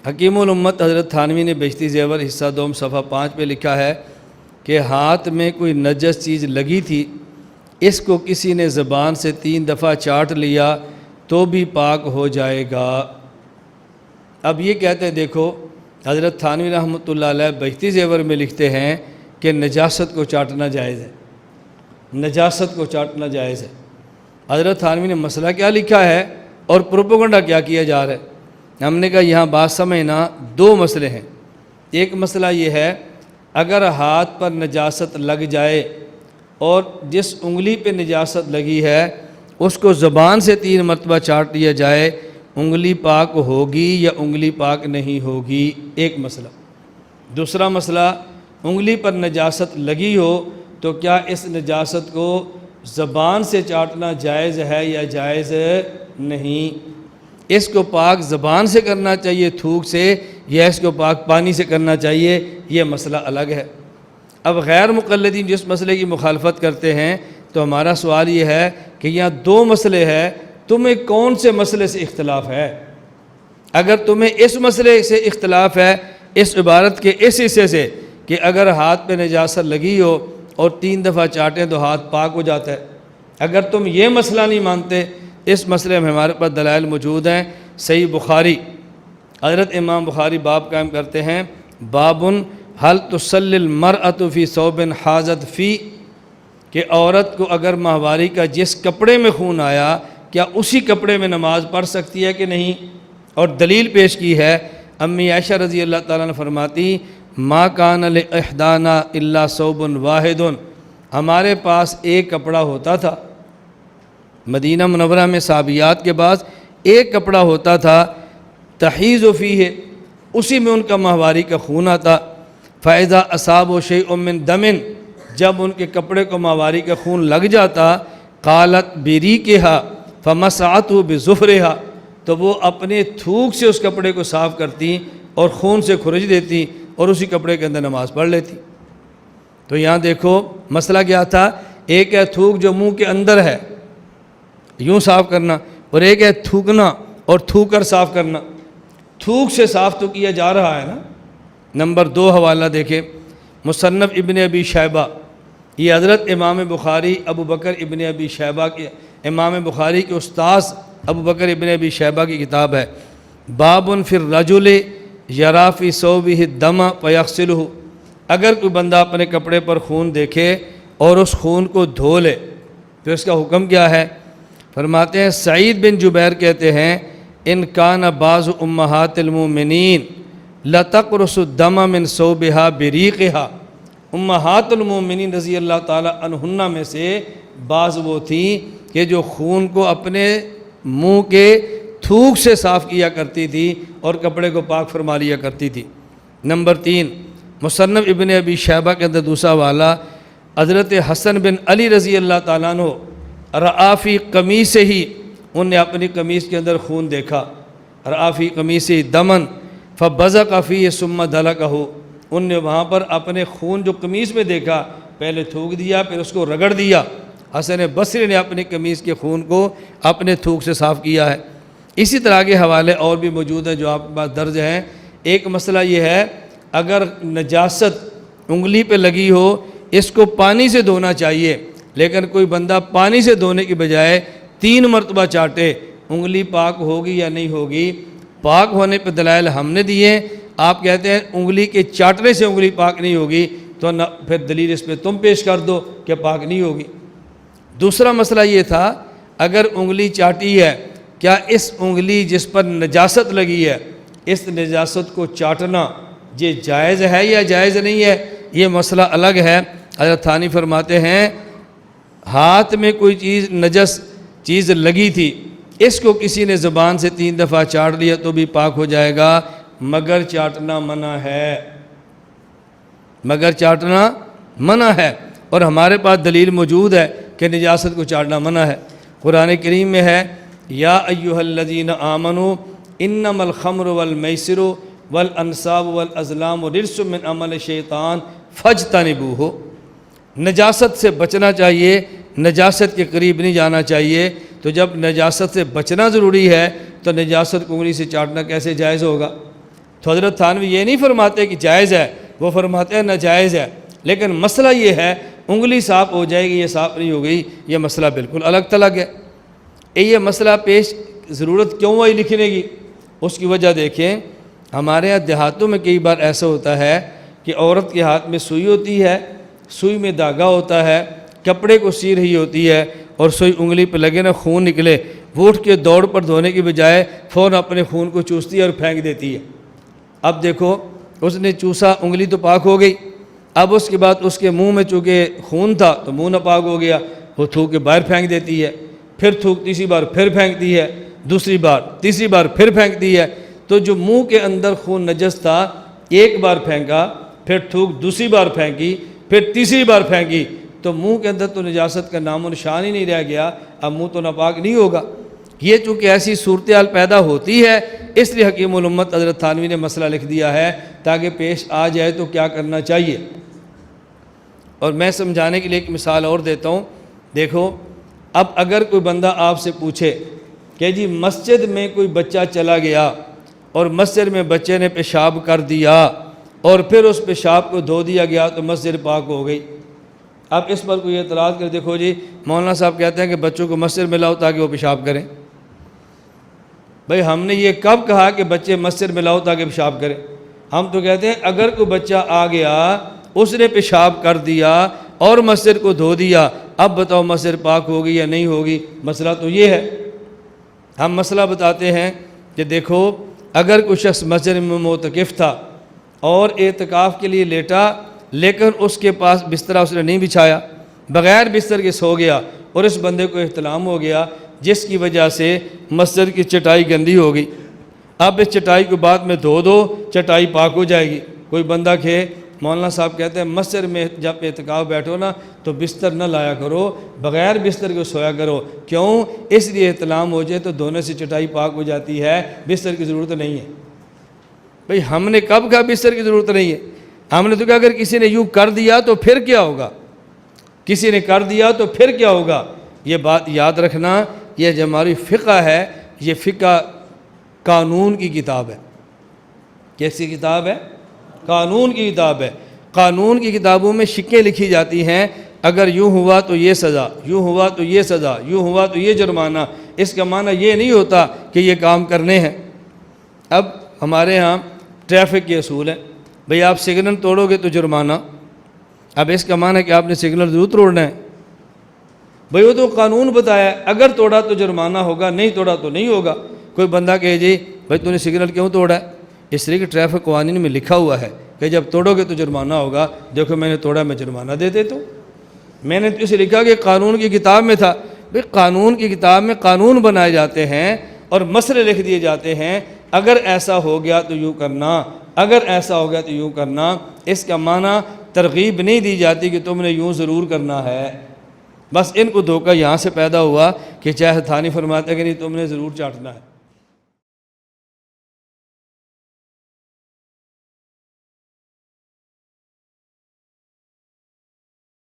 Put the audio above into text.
حکیم الامت حضرت تھانوی نے بہشتی زیور حصہ دوم صفحہ 5 پہ لکھا ہے کہ ہاتھ میں کوئی نجس چیز لگی تھی، اس کو کسی نے زبان سے 3 دفعہ چاٹ لیا تو بھی پاک ہو جائے گا۔ اب یہ کہتے ہیں، دیکھو حضرت تھانوی رحمۃ اللہ علیہ بہشتی زیور میں لکھتے ہیں کہ نجاست کو چاٹنا جائز ہے، نجاست کو چاٹنا جائز ہے۔ حضرت تھانوی نے مسئلہ کیا لکھا ہے اور پروپیگنڈا کیا جا رہا ہے؟ ہم نے کہا یہاں بات سمجھنا، 2 مسئلے ہیں۔ ایک مسئلہ یہ ہے، اگر ہاتھ پر نجاست لگ جائے اور جس انگلی پہ نجاست لگی ہے اس کو زبان سے 3 مرتبہ چاٹ لیا جائے، انگلی پاک ہوگی یا انگلی پاک نہیں ہوگی؟ ایک مسئلہ۔ دوسرا مسئلہ، انگلی پر نجاست لگی ہو تو کیا اس نجاست کو زبان سے چاٹنا جائز ہے یا جائز نہیں؟ اس کو پاک زبان سے کرنا چاہیے تھوک سے، یا اس کو پاک پانی سے کرنا چاہیے؟ یہ مسئلہ الگ ہے۔ اب غیر مقلدین جس مسئلے کی مخالفت کرتے ہیں تو ہمارا سوال یہ ہے کہ یہاں 2 مسئلے ہیں، تمہیں کون سے مسئلے سے اختلاف ہے؟ اگر تمہیں اس مسئلے سے اختلاف ہے، اس عبارت کے اس حصے سے کہ اگر ہاتھ پہ نجاست لگی ہو اور 3 دفعہ چاٹیں تو ہاتھ پاک ہو جاتا ہے، اگر تم یہ مسئلہ نہیں مانتے، اس مسئلے میں ہمارے پاس دلائل موجود ہیں۔ صحیح بخاری، حضرت امام بخاری باب قائم کرتے ہیں، بابن حل تصلی المرأۃ فی ثوب حاضت فی، کہ عورت کو اگر ماہواری کا جس کپڑے میں خون آیا کیا اسی کپڑے میں نماز پڑھ سکتی ہے کہ نہیں؟ اور دلیل پیش کی ہے، امی عائشہ رضی اللہ تعالیٰ عنہ فرماتی، ما کان لاحدانا الا ثوب واحد، ہمارے پاس ایک کپڑا ہوتا تھا، مدینہ منورہ میں صحابیات کے پاس ایک کپڑا ہوتا تھا، تحیض فیہ، اسی میں ان کا ماہواری کا خون آتا، فاذا اصابہ شیء من دم، جب ان کے کپڑے کو ماہواری کا خون لگ جاتا، قالت بریقہا فمسحتہ بظفرہا، تو وہ اپنے تھوک سے اس کپڑے کو صاف کرتی اور خون سے کھرچ دیتی اور اسی کپڑے کے اندر نماز پڑھ لیتی۔ تو یہاں دیکھو مسئلہ کیا تھا، ایک ہے تھوک جو منہ کے اندر ہے یوں صاف کرنا، اور ایک ہے تھوکنا اور تھوک کر صاف کرنا۔ تھوک سے صاف تو کیا جا رہا ہے نا۔ نمبر 2 حوالہ دیکھیں، مصنف ابن ابی شیبہ، یہ حضرت امام بخاری ابو بکر ابن ابی شیبہ کے، امام بخاری کے استاذ ابو بکر ابن ابی شیبہ کی کتاب ہے، باب فی الرجل یری فی ثوبہ الدم فیغسلہ، اگر کوئی بندہ اپنے کپڑے پر خون دیکھے اور اس خون کو دھو لے تو اس کا حکم کیا ہے؟ فرماتے ہیں سعید بن جبیر کہتے ہیں، ان کان بعض امہات المومنین لتقرص الدم من ثوبہا بریقہا، امہات المومنین رضی اللہ تعالیٰ عنہن میں سے بعض وہ تھیں کہ جو خون کو اپنے منہ کے تھوک سے صاف کیا کرتی تھی اور کپڑے کو پاک فرما لیا کرتی تھی۔ نمبر 3، مصنف ابن ابی شیبہ کے اندر دوسرا والا، حضرت حسن بن علی رضی اللہ تعالیٰ عنہ رآ فی قمیصہ ہی، ان نے اپنی قمیص کے اندر خون دیکھا، رآ فی قمیصہ دمن فبزق فیہ ثم دلکہ، ان نے وہاں پر اپنے خون جو قمیص میں دیکھا پہلے تھوک دیا پھر اس کو رگڑ دیا۔ حسن بصری نے اپنی قمیص کے خون کو اپنے تھوک سے صاف کیا ہے۔ اسی طرح کے حوالے اور بھی موجود ہیں جو آپ کے پاس درج ہیں۔ ایک مسئلہ یہ ہے، اگر نجاست انگلی پہ لگی ہو اس کو پانی سے دھونا چاہیے، لیکن کوئی بندہ پانی سے دھونے کی بجائے 3 مرتبہ چاٹے، انگلی پاک ہوگی یا نہیں ہوگی؟ پاک ہونے پہ دلائل ہم نے دیے، آپ کہتے ہیں انگلی کے چاٹنے سے انگلی پاک نہیں ہوگی، تو نہ پھر دلیل اس پہ تم پیش کر دو کہ پاک نہیں ہوگی۔ دوسرا مسئلہ یہ تھا، اگر انگلی چاٹی ہے، کیا اس انگلی جس پر نجاست لگی ہے اس نجاست کو چاٹنا یہ جائز ہے یا جائز نہیں ہے؟ یہ مسئلہ الگ ہے۔ حضرت تھانی فرماتے ہیں، ہاتھ میں کوئی چیز نجس چیز لگی تھی، اس کو کسی نے زبان سے 3 دفعہ چاٹ لیا تو بھی پاک ہو جائے گا، مگر چاٹنا منع ہے، مگر چاٹنا منع ہے۔ اور ہمارے پاس دلیل موجود ہے کہ نجاست کو چاٹنا منع ہے۔ قرآن کریم میں ہے، یا ایھا الذین آمنوا انما الخمر والمیسر والانصاب والازلام رجس من عمل الشیطان فاجتنبوہ، نجاست سے بچنا چاہیے، نجاست کے قریب نہیں جانا چاہیے۔ تو جب نجاست سے بچنا ضروری ہے تو نجاست کو انگلی سے چاٹنا کیسے جائز ہوگا؟ تو حضرت تھانوی یہ نہیں فرماتے کہ جائز ہے، وہ فرماتے ہیں ناجائز ہے، لیکن مسئلہ یہ ہے انگلی صاف ہو جائے گی یہ صاف نہیں ہو گئی، یہ مسئلہ بالکل الگ تلگ ہے۔ یہ مسئلہ پیش ضرورت کیوں ہوئی لکھنے کی؟ اس کی وجہ دیکھیں، ہمارے یہاں دیہاتوں میں کئی بار ایسا ہوتا ہے کہ عورت کے ہاتھ میں سوئی ہوتی ہے، سوئی میں دھاگا ہوتا ہے، کپڑے کو سی رہی ہوتی ہے اور سوئی انگلی پہ لگے نا خون نکلے، وہ اٹھ کے دوڑ پر دھونے کی بجائے فوراً اپنے خون کو چوستی ہے اور پھینک دیتی ہے۔ اب دیکھو اس نے چوسا، انگلی تو پاک ہو گئی، اب اس کے بعد اس کے منہ میں چونکہ خون تھا تو منہ ناپاک ہو گیا، وہ تھوک کے باہر پھینک دیتی ہے، پھر تھوک تیسری بار پھر پھینکتی ہے، دوسری بار تیسری بار پھر پھینکتی ہے۔ تو جو منہ کے اندر خون نجس تھا ایک بار پھینکا، پھر تھوک دوسری بار پھینکی، پھر تیسری بار پھینکی، تو منہ کے اندر تو نجاست کا نام و نشان ہی نہیں رہ گیا، اب منہ تو ناپاک نہیں ہوگا۔ یہ چونکہ ایسی صورتحال پیدا ہوتی ہے، اس لیے حکیم الامت حضرت تھانوی نے مسئلہ لکھ دیا ہے تاکہ پیش آ جائے تو کیا کرنا چاہیے۔ اور میں سمجھانے کے لیے ایک مثال اور دیتا ہوں، دیکھو اب اگر کوئی بندہ آپ سے پوچھے کہ جی مسجد میں کوئی بچہ چلا گیا اور مسجد میں بچے نے پیشاب کر دیا اور پھر اس پیشاب کو دھو دیا گیا تو مسجد پاک ہو گئی، اب اس پر کوئی اعتراض کر دیکھو جی مولانا صاحب کہتے ہیں کہ بچوں کو مسجد میں لاؤ تاکہ وہ پیشاب کریں۔ بھئی ہم نے یہ کب کہا کہ بچے مسجد میں لاؤ تاکہ پیشاب کریں؟ ہم تو کہتے ہیں اگر کوئی بچہ آ گیا، اس نے پیشاب کر دیا اور مسجد کو دھو دیا، اب بتاؤ مسجد پاک ہوگی یا نہیں ہوگی؟ مسئلہ تو یہ ہے۔ ہم مسئلہ بتاتے ہیں کہ دیکھو اگر کوئی شخص مسجد میں معتکف تھا اور اعتکاف کے لیے لیٹا لیکن اس کے پاس بستر اس نے نہیں بچھایا، بغیر بستر کے سو گیا اور اس بندے کو احتلام ہو گیا جس کی وجہ سے مسجد کی چٹائی گندی ہو گئی، اب اس چٹائی کو بعد میں دھو دو، چٹائی پاک ہو جائے گی۔ کوئی بندہ کہ مولانا صاحب کہتے ہیں مسجد میں جب اعتکاف بیٹھو نا تو بستر نہ لایا کرو، بغیر بستر کے سویا کرو، کیوں؟ اس لیے احتلام ہو جائے تو دھونے سے چٹائی پاک ہو جاتی ہے، بستر کی ضرورت نہیں ہے۔ بھئی ہم نے کب کہا بستر کی ضرورت نہیں ہے؟ ہم نے تو کہا اگر کسی نے یوں کر دیا تو پھر کیا ہوگا؟ کسی نے کر دیا تو پھر کیا ہوگا؟ یہ بات یاد رکھنا، یہ جو ہماری فقہ ہے یہ فقہ قانون کی کتاب ہے۔ کیسی کتاب ہے؟ قانون کی کتاب ہے۔ قانون کی کتابوں میں شکیں لکھی جاتی ہیں، اگر یوں ہوا تو یہ سزا، یوں ہوا تو یہ سزا، یوں ہوا تو یہ جرمانہ۔ اس کا معنی یہ نہیں ہوتا کہ یہ کام کرنے ہیں۔ اب ہمارے ہاں ٹریفک کے اصول ہیں، بھئی آپ سگنل توڑو گے تو جرمانہ، اب اس کا معنی ہے کہ آپ نے سگنل ضرور توڑنا ہے؟ بھئی وہ تو قانون بتایا ہے، اگر توڑا تو جرمانہ ہوگا، نہیں توڑا تو نہیں ہوگا۔ کوئی بندہ کہے جی بھئی تو نے سگنل کیوں توڑا ہے؟ اس لیے کہ ٹریفک قوانین میں لکھا ہوا ہے کہ جب توڑو گے تو جرمانہ ہوگا، دیکھو میں نے توڑا، میں جرمانہ دے دیتا ہوں۔ میں نے تو اسے لکھا کہ قانون کی کتاب میں تھا۔ بھئی قانون کی کتاب میں قانون بنائے جاتے ہیں اور مسئلے لکھ دیے جاتے ہیں، اگر ایسا ہو گیا تو یوں کرنا، اگر ایسا ہو گیا تو یوں کرنا۔ اس کا معنی ترغیب نہیں دی جاتی کہ تم نے یوں ضرور کرنا ہے۔ بس ان کو دھوکہ یہاں سے پیدا ہوا کہ چاہے تھانی فرماتے کہ نہیں تم نے ضرور چاٹنا ہے۔